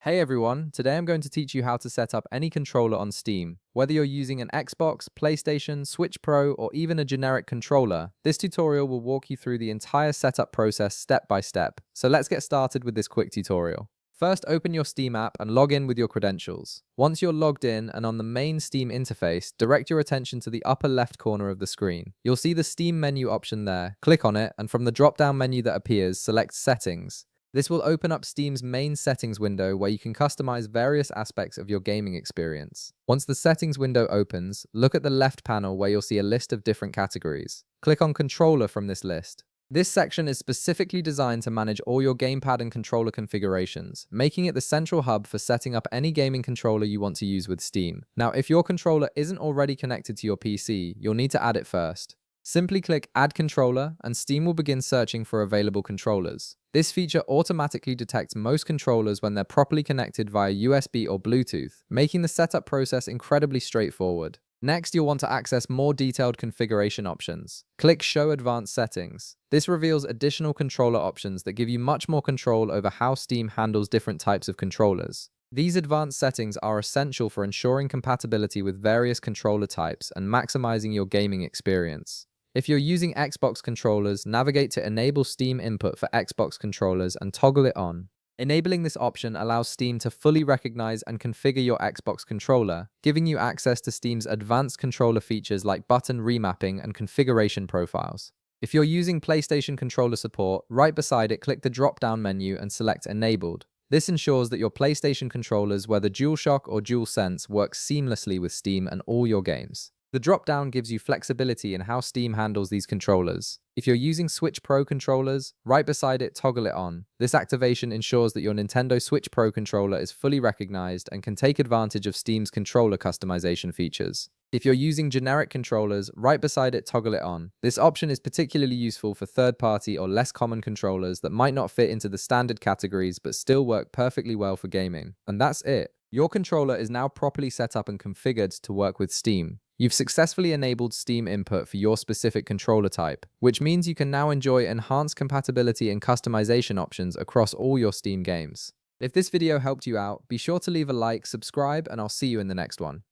Hey everyone, today I'm going to teach you how to set up any controller on Steam. Whether you're using an Xbox, PlayStation, Switch Pro, or even a generic controller, this tutorial will walk you through the entire setup process step by step. So let's get started with this quick tutorial. First, open your Steam app and log in with your credentials. Once you're logged in and on the main Steam interface, direct your attention to the upper left corner of the screen. You'll see the Steam menu option there. Click on it, and from the drop-down menu that appears, select Settings. This will open up Steam's main settings window where you can customize various aspects of your gaming experience. Once the settings window opens, look at the left panel where you'll see a list of different categories. Click on Controller from this list. This section is specifically designed to manage all your gamepad and controller configurations, making it the central hub for setting up any gaming controller you want to use with Steam. Now, if your controller isn't already connected to your PC, you'll need to add it first. Simply click Add Controller and Steam will begin searching for available controllers. This feature automatically detects most controllers when they're properly connected via USB or Bluetooth, making the setup process incredibly straightforward. Next, you'll want to access more detailed configuration options. Click Show Advanced Settings. This reveals additional controller options that give you much more control over how Steam handles different types of controllers. These advanced settings are essential for ensuring compatibility with various controller types and maximizing your gaming experience. If you're using Xbox controllers, navigate to Enable Steam Input for Xbox controllers and toggle it on. Enabling this option allows Steam to fully recognize and configure your Xbox controller, giving you access to Steam's advanced controller features like button remapping and configuration profiles. If you're using PlayStation controller support, right beside it, click the drop-down menu and select Enabled. This ensures that your PlayStation controllers, whether DualShock or DualSense, work seamlessly with Steam and all your games. The drop-down gives you flexibility in how Steam handles these controllers. If you're using Switch Pro controllers, right beside it, toggle it on. This activation ensures that your Nintendo Switch Pro controller is fully recognized and can take advantage of Steam's controller customization features. If you're using generic controllers, right beside it, toggle it on. This option is particularly useful for third-party or less common controllers that might not fit into the standard categories but still work perfectly well for gaming. And that's it. Your controller is now properly set up and configured to work with Steam. You've successfully enabled Steam input for your specific controller type, which means you can now enjoy enhanced compatibility and customization options across all your Steam games. If this video helped you out, be sure to leave a like, subscribe, and I'll see you in the next one.